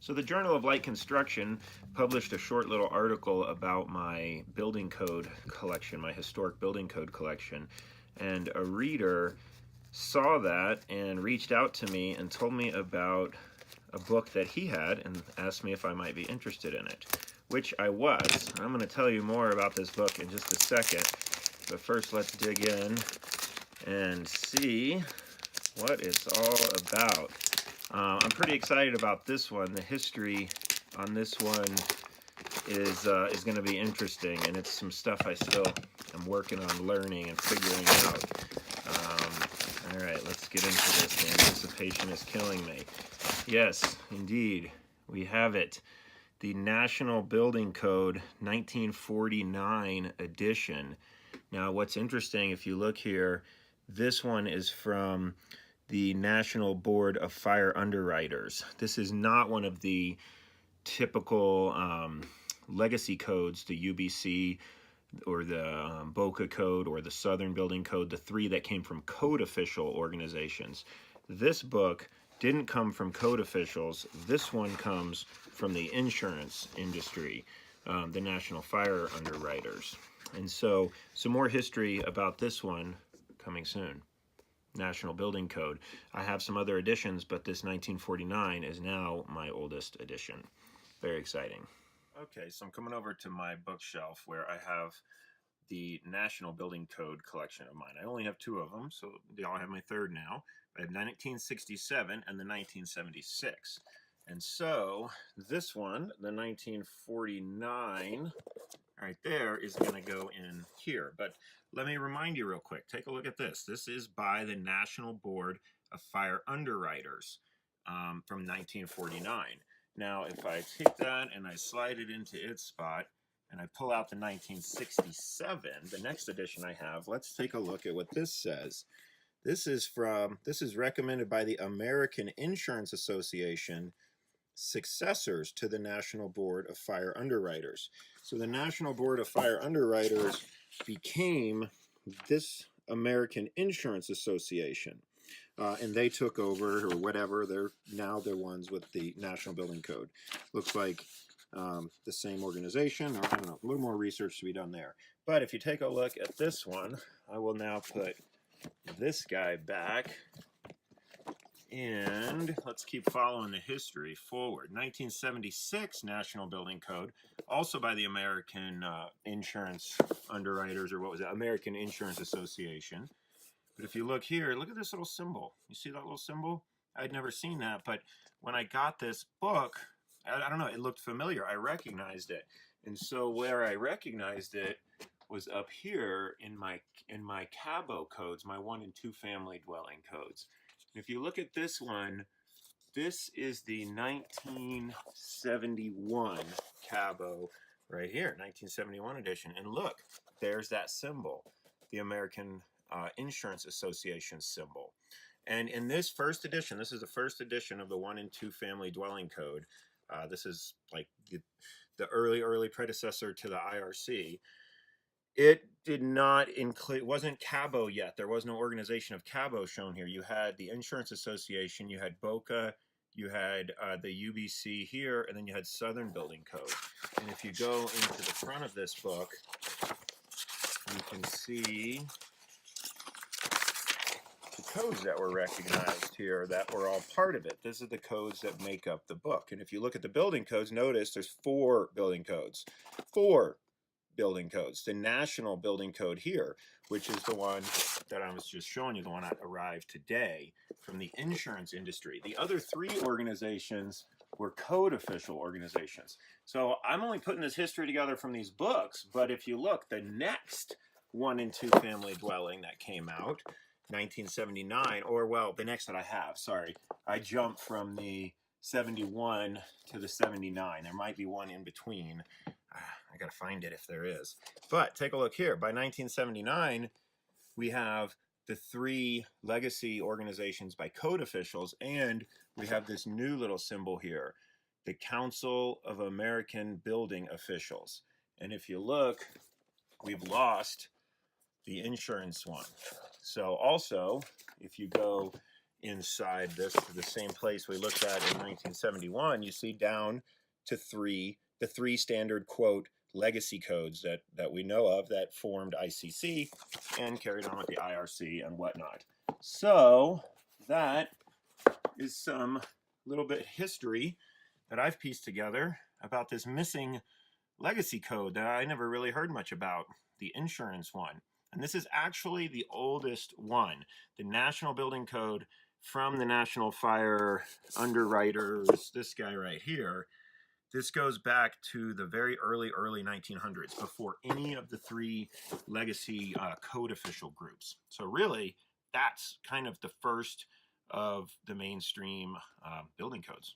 So the Journal of Light Construction published a short little article about my building code collection, my historic building code collection, and a reader saw that and reached out to me and told me about a book that he had and asked me if I might be interested in it, which I was. I'm going to tell you more about this book in just a second, but first let's dig in and see what it's all about. I'm pretty excited about this one. The history on this one is going to be interesting, and it's some stuff I still am working on learning and figuring out. All right, let's get into this. The anticipation is killing me. Yes, indeed, we have it. The National Building Code 1949 edition. Now, what's interesting, if you look here, this one is from the National Board of Fire Underwriters. This is not one of the typical legacy codes, the UBC or the BOCA code or the Southern Building Code, the three that came from code official organizations. This book didn't come from code officials. This one comes from the insurance industry, the National Fire Underwriters. And so some more history about this one coming soon. National Building Code. I have some other editions, but this 1949 is now my oldest edition. Very exciting. Okay, so I'm coming over to my bookshelf where I have the National Building Code collection of mine. I only have two of them, so I'll have my third now. I have 1967 and the 1976. And so this one, the 1949, right there, is going to go in here. But let me remind you real quick. Take a look at this. This is by the National Board of Fire Underwriters from 1949. Now, if I take that and I slide it into its spot and I pull out the 1967, the next edition I have, let's take a look at what this says. This is recommended by the American Insurance Association, successors to the National Board of Fire Underwriters. So the National Board of Fire Underwriters became this American Insurance Association. And they took over, or whatever. They're now the ones with the National Building Code. Looks like the same organization, or I don't know, a little more research to be done there. But if you take a look at this one, I will now put this guy back. And let's keep following the history forward. 1976 National Building Code, also by the American Insurance Underwriters, or what was it, American Insurance Association. But if you look here, look at this little symbol. You see that little symbol? I'd never seen that, but when I got this book, I don't know, it looked familiar. I recognized it. And so where I recognized it was up here in my CABO codes, my 1 and 2 family dwelling codes. If you look at this one, this is the 1971 CABO right here, 1971 edition. And look, there's that symbol, the American Insurance Association symbol. And in this first edition, this is the first edition of the 1 and 2 family dwelling code. This is like the early predecessor to the IRC. It did not include, it wasn't CABO yet. There was no organization of CABO shown here. You had the Insurance Association, you had BOCA, you had the UBC here, and then you had Southern Building Code. And if you go into the front of this book, you can see the codes that were recognized here that were all part of it. These are the codes that make up the book. And if you look at the building codes, notice there's 4 building codes. 4 building codes. The National Building Code here, which is the one that I was just showing you, the one that arrived today from the insurance industry. The other 3 organizations were code official organizations. So I'm only putting this history together from these books, but if you look, the next 1 and 2 family dwelling that came out, 1979, or well, the next that I have, sorry, I jumped from the 71 to the 79. There might be one in between. I gotta find it if there is. But take a look here. By 1979, we have the 3 legacy organizations by code officials, and we have this new little symbol here, the Council of American Building Officials. And if you look, we've lost the insurance one. So also, if you go inside this, the same place we looked at in 1971, you see down to the three standard, quote, legacy codes that we know of that formed ICC and carried on with the IRC and whatnot. So that is some little bit history that I've pieced together about this missing legacy code that I never really heard much about, the insurance one. And this is actually the oldest one, the National Building Code from the National Fire Underwriters, this guy right here. This goes back to the very early 1900s, before any of the three legacy code official groups. So really, that's kind of the first of the mainstream building codes.